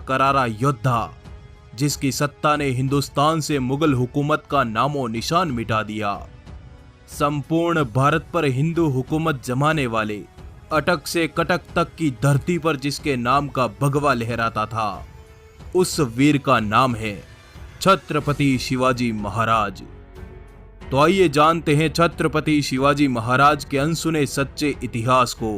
करारा योद्धा, जिसकी सत्ता ने हिंदुस्तान से मुगल हुकूमत का नामो निशान मिटा दिया। संपूर्ण भारत पर हिंदू हुकूमत जमाने वाले अटक से कटक तक की धरती पर जिसके नाम का भगवा लहराता था, उस वीर का नाम है छत्रपति शिवाजी महाराज। तो आइए जानते हैं छत्रपति शिवाजी महाराज के अनसुने सच्चे इतिहास को।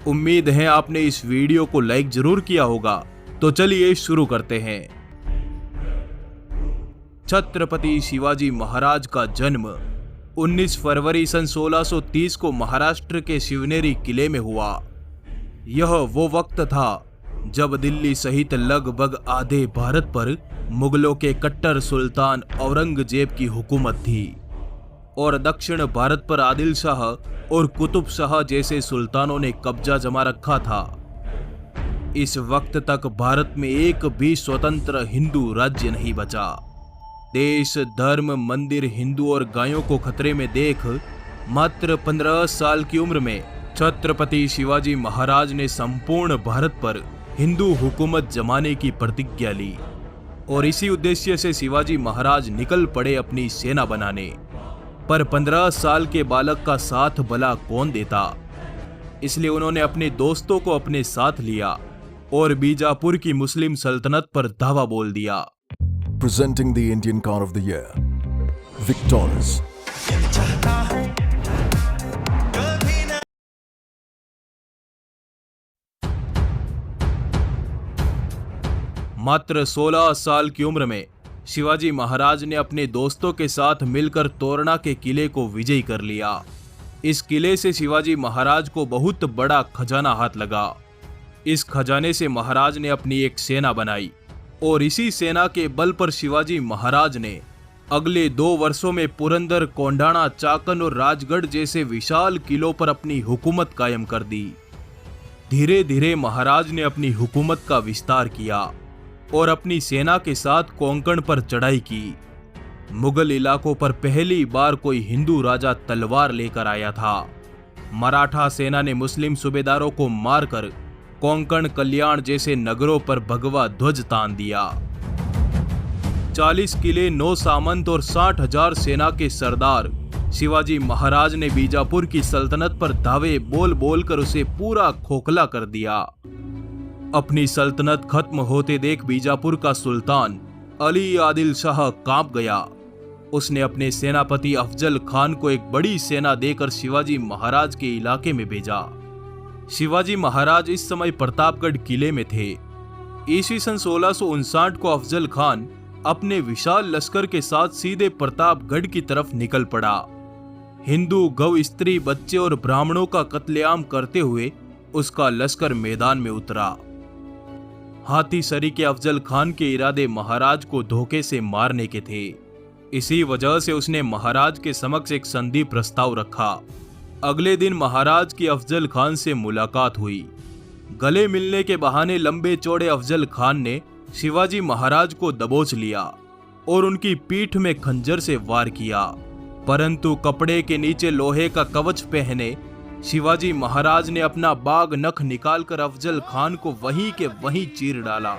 उम्मीद है आपने इस वीडियो को लाइक जरूर किया होगा। तो चलिए शुरू करते हैं। छत्रपति शिवाजी महाराज का जन्म 19 फरवरी सन 1630 को महाराष्ट्र के शिवनेरी किले में हुआ। यह वो वक्त था जब दिल्ली सहित लगभग आधे भारत पर मुगलों के कट्टर सुल्तान औरंगजेब की हुकूमत थी और दक्षिण भारत पर आदिल शाह और कुतुब शाह जैसे सुल्तानों ने कब्जा जमा रखा था। इस वक्त तक भारत में एक भी स्वतंत्र हिंदू राज्य नहीं बचा। देश, धर्म, मंदिर, हिंदू और गायों को खतरे में देख मात्र 15 साल की उम्र में छत्रपति शिवाजी महाराज ने संपूर्ण भारत पर हिंदू हुकूमत जमाने की प्रतिज्ञा ली और इसी उद्देश्य से शिवाजी महाराज निकल पड़े अपनी सेना बनाने। पर 15 साल के बालक का साथ भला कौन देता, इसलिए उन्होंने अपने दोस्तों को अपने साथ लिया और बीजापुर की मुस्लिम सल्तनत पर धावा बोल दिया। Presenting the Indian Car of the Year, Victoris. मात्र 16 साल की उम्र में शिवाजी महाराज ने अपने दोस्तों के साथ मिलकर तोरणा के किले को विजयी कर लिया। इस किले से शिवाजी महाराज को बहुत बड़ा खजाना हाथ लगा। इस खजाने से महाराज ने अपनी एक सेना बनाई और इसी सेना के बल पर शिवाजी महाराज ने अगले 2 वर्षों में पुरंदर, कोंडाणा, चाकन और राजगढ़ जैसे विशाल किलों पर अपनी हुकूमत कायम कर दी। धीरे धीरे महाराज ने अपनी हुकूमत का विस्तार किया और अपनी सेना के साथ कोंकण पर चढ़ाई की। मुगल इलाकों पर पहली बार कोई हिंदू राजा तलवार लेकर आया था। मराठा सेना ने मुस्लिम सूबेदारों को मारकर कोंकण, कल्याण जैसे नगरों पर भगवा ध्वज तान दिया। 40 किले, 9 सामंत और 60,000 सेना के सरदार शिवाजी महाराज ने बीजापुर की सल्तनत पर धावे बोल बोल कर उसे पूरा खोखला कर दिया। अपनी सल्तनत खत्म होते देख बीजापुर का सुल्तान अली आदिल शाह कांप गया। उसने अपने सेनापति अफजल खान को एक बड़ी सेना देकर शिवाजी महाराज के इलाके में भेजा। शिवाजी महाराज इस समय प्रतापगढ़ किले में थे। ईस्वी सन 1659 को अफजल खान अपने विशाल लश्कर के साथ सीधे प्रतापगढ़ की तरफ निकल पड़ा। हिंदू, गौ, स्त्री, बच्चे और ब्राह्मणों का कत्लेआम करते हुए उसका लश्कर मैदान में उतरा। हाथी सरी के अफजल खान के इरादे महाराज को धोखे से मारने के थे। इसी वजह से उसने महाराज के समक्ष एक संधि प्रस्ताव रखा। अगले दिन महाराज की अफजल खान से मुलाकात हुई। गले मिलने के बहाने लंबे चौड़े अफजल खान ने शिवाजी महाराज को दबोच लिया और उनकी पीठ में खंजर से वार किया, परंतु कपड़े के नीचे लोहे का कवच पहने शिवाजी महाराज ने अपना बाग नख निकालकर अफजल खान को वहीं के वहीं चीर डाला।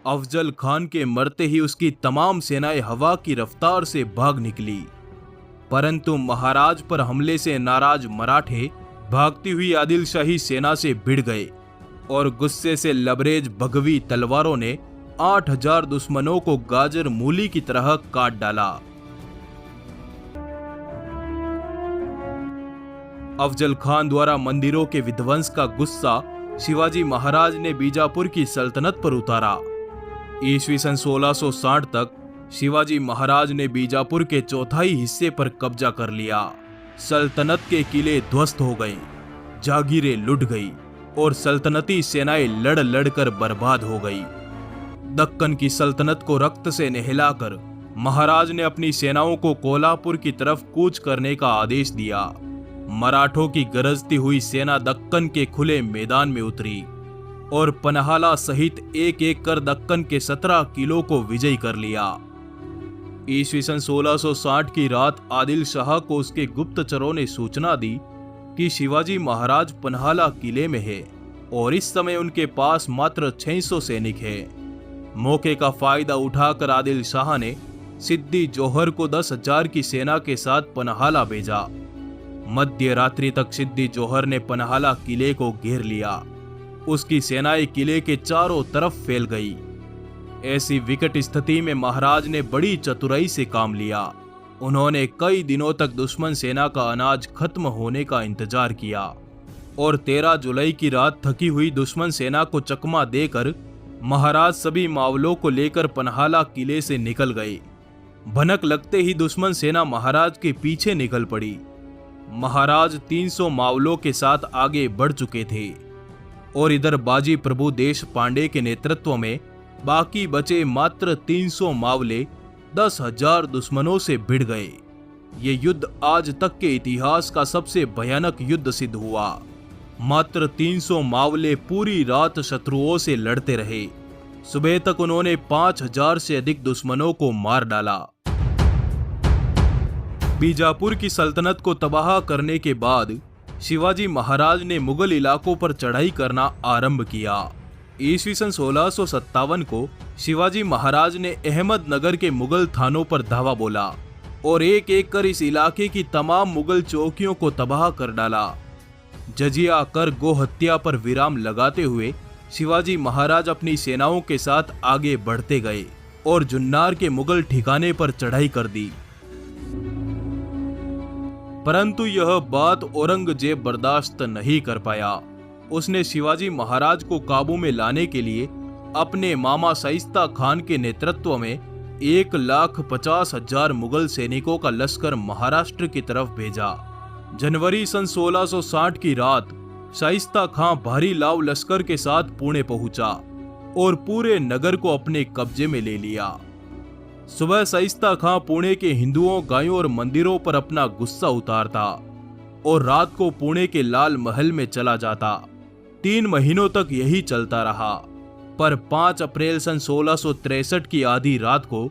अफजल खान के मरते ही उसकी तमाम सेनाएं हवा की रफ्तार से भाग निकली, परंतु महाराज पर हमले से नाराज मराठे भागती हुई आदिल शाही सेना से भिड़ गए और गुस्से से लबरेज भगवी तलवारों ने 8,000 दुश्मनों को गाजर मूली की तरह काट डाला। अफजल खान द्वारा मंदिरों के विध्वंस का गुस्सा शिवाजी महाराज ने बीजापुर की सल्तनत पर उतारा। ईस्वी सन 1660 तक शिवाजी महाराज ने बीजापुर के चौथाई हिस्से पर कब्जा कर लिया। सल्तनत के किले ध्वस्त हो गए, जागीरें लुट गई और सल्तनती सेनाएं लड़ लड़कर बर्बाद हो गई। दक्कन की सल्तनत को रक्त से नहलाकर महाराज ने अपनी सेनाओं को कोल्हापुर की तरफ कूच करने का आदेश दिया। मराठों की गरजती हुई सेना दक्कन के खुले मैदान में उतरी और पन्हाला सहित एक एक कर दक्कन के 17 किलों को विजयी कर लिया। ईस्वी सन 1660 की रात आदिल शाह को उसके गुप्तचरों ने सूचना दी कि शिवाजी महाराज पन्हाला किले में है और इस समय उनके पास मात्र 600 सैनिक हैं। मौके का फायदा उठाकर आदिल शाह ने सिद्दी जोहर को 10,000 की सेना के साथ पन्हाला भेजा। मध्य रात्रि तक सिद्दी जोहर ने पन्हाला किले को घेर लिया। उसकी सेनाएं किले के चारों तरफ फैल गई। ऐसी विकट स्थिति में महाराज ने बड़ी चतुराई से काम लिया। उन्होंने कई दिनों तक दुश्मन सेना का अनाज खत्म होने का इंतजार किया और 13 जुलाई की रात थकी हुई दुश्मन सेना को चकमा देकर महाराज सभी मावलों को लेकर पन्हाला किले से निकल गए। भनक लगते ही दुश्मन सेना महाराज के पीछे निकल पड़ी। महाराज 300 मावलों के साथ आगे बढ़ चुके थे और इधर बाजी प्रभु देश पांडे के नेतृत्व में बाकी बचे मात्र 300 मावले 10,000 दुश्मनों से भिड़ गए। ये युद्ध आज तक के इतिहास का सबसे भयानक युद्ध सिद्ध हुआ। मात्र 300 मावले पूरी रात शत्रुओं से लड़ते रहे। सुबह तक उन्होंने 5,000 से अधिक दुश्मनों को मार डाला। बीजापुर की सल्तनत को तबाह करने के बाद शिवाजी महाराज ने मुगल इलाकों पर चढ़ाई करना आरंभ किया। ईस्वी सन 1657 को शिवाजी महाराज ने अहमदनगर के मुगल थानों पर धावा बोला और एक एक कर इस इलाके की तमाम मुगल चौकियों को तबाह कर डाला। जजिया कर गो हत्या पर विराम लगाते हुए शिवाजी महाराज अपनी सेनाओं के साथ आगे बढ़ते गए और जुन्नार के मुगल ठिकाने पर चढ़ाई कर दी। परंतु यह बात औरंगजेब बर्दाश्त नहीं कर पाया। उसने शिवाजी महाराज को काबू में लाने के लिए अपने मामा शाइस्ता खान के नेतृत्व में 1,50,000 मुगल सैनिकों का लश्कर महाराष्ट्र की तरफ भेजा। जनवरी सन 1660 की रात शाइस्ता खां भारी लाव लश्कर के साथ पुणे पहुंचा और पूरे नगर को अपने कब्जे में ले लिया। सुबह शाइस्ता खां पुणे के हिंदुओं, गायों और मंदिरों पर अपना गुस्सा उतारता और रात को पुणे के लाल महल में चला जाता। 3 महीनों तक यही चलता रहा, पर 5 अप्रैल सन 1663 की आधी रात को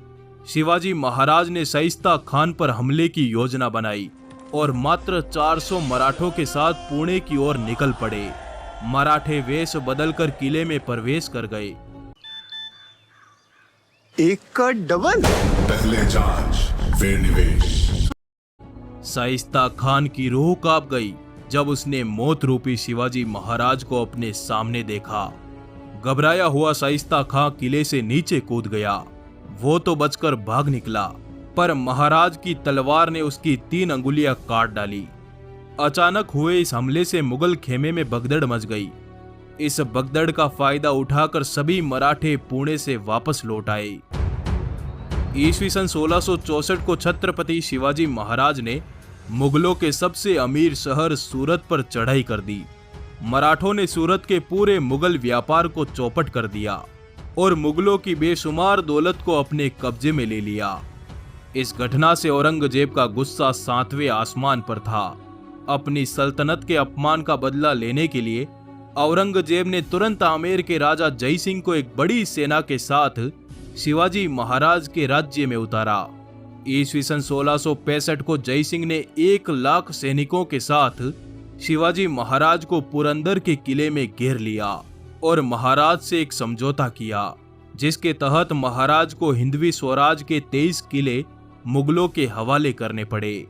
शिवाजी महाराज ने शाइस्ता खान पर हमले की योजना बनाई और मात्र 400 मराठों के साथ पुणे की ओर निकल पड़े। मराठे वेश बदलकर किले में प्रवेश कर गए। एक का डबल, पहले जांच फिर निवेश। शाइस्ता खान की रूह कांप गई जब उसने मौत रूपी शिवाजी महाराज को अपने सामने देखा। घबराया हुआ शाइस्ता खां किले से नीचे कूद गया। वो तो बचकर भाग निकला, पर महाराज की तलवार ने उसकी 3 अंगुलियां काट डाली। अचानक हुए इस हमले से मुगल खेमे में भगदड़ मच गई। इस भगदड़ का फायदा उठाकर सभी मराठे पुणे से वापस लौट आए। ईस्वी सन 1664 को छत्रपति शिवाजी महाराज ने मुगलों के सबसे अमीर शहर सूरत पर चढ़ाई कर दी। मराठों ने सूरत के पूरे मुगल व्यापार को चौपट कर दिया और मुगलों की बेशुमार दौलत को अपने कब्जे में ले लिया। इस घटना से औरंगजेब का गुस्सा 7वें आसमान पर था। अपनी सल्तनत के अपमान का बदला लेने के लिए औरंगजेब ने तुरंत आमेर के राजा जय सिंह को एक बड़ी सेना के साथ शिवाजी महाराज के राज्य में उतारा। ईस्वी सन 1665 को जय सिंह ने 1 लाख सैनिकों के साथ शिवाजी महाराज को पुरंदर के किले में घेर लिया और महाराज से एक समझौता किया, जिसके तहत महाराज को हिंदवी स्वराज के 23 किले मुगलों के हवाले करने पड़े।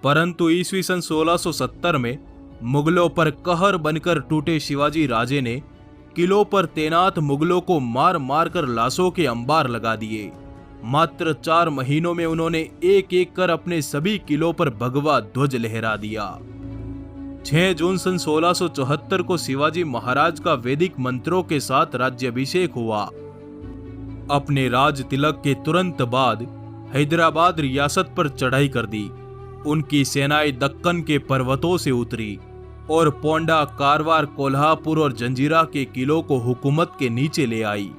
परंतु ईस्वी सन 1670 में मुगलों पर कहर बनकर टूटे शिवाजी राजे ने किलों पर तैनात मुगलों को मार मार कर लाशों के अंबार लगा दिए। मात्र 4 महीनों में उन्होंने एक एक कर अपने सभी किलों पर भगवा ध्वज लहरा दिया। 6 जून सन 1674 को शिवाजी महाराज का वैदिक मंत्रों के साथ राज्याभिषेक हुआ। अपने राज तिलक के तुरंत बाद हैदराबाद रियासत पर चढ़ाई कर दी। उनकी सेनाएं दक्कन के पर्वतों से उतरी और पोंडा, कारवार, कोल्हापुर और जंजीरा के किलों को हुकूमत के नीचे ले आई।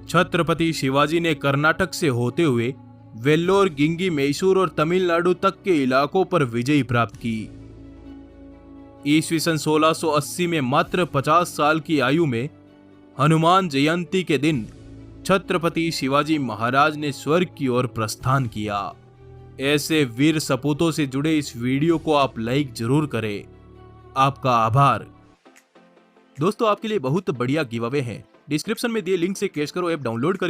छत्रपति शिवाजी ने कर्नाटक से होते हुए वेल्लोर, गिंगी, मैसूर और तमिलनाडु तक के इलाकों पर विजय प्राप्त की। ईस्वी सन 1680 में मात्र 50 साल की आयु में हनुमान जयंती के दिन छत्रपति शिवाजी महाराज ने स्वर्ग की ओर प्रस्थान किया। ऐसे वीर सपूतों से जुड़े इस वीडियो को आप लाइक जरूर करें। आपका आभार। दोस्तों, आपके लिए बहुत बढ़िया गिव अवे है। डिस्क्रिप्शन में दिए लिंक से कैश करो ऐप डाउनलोड करके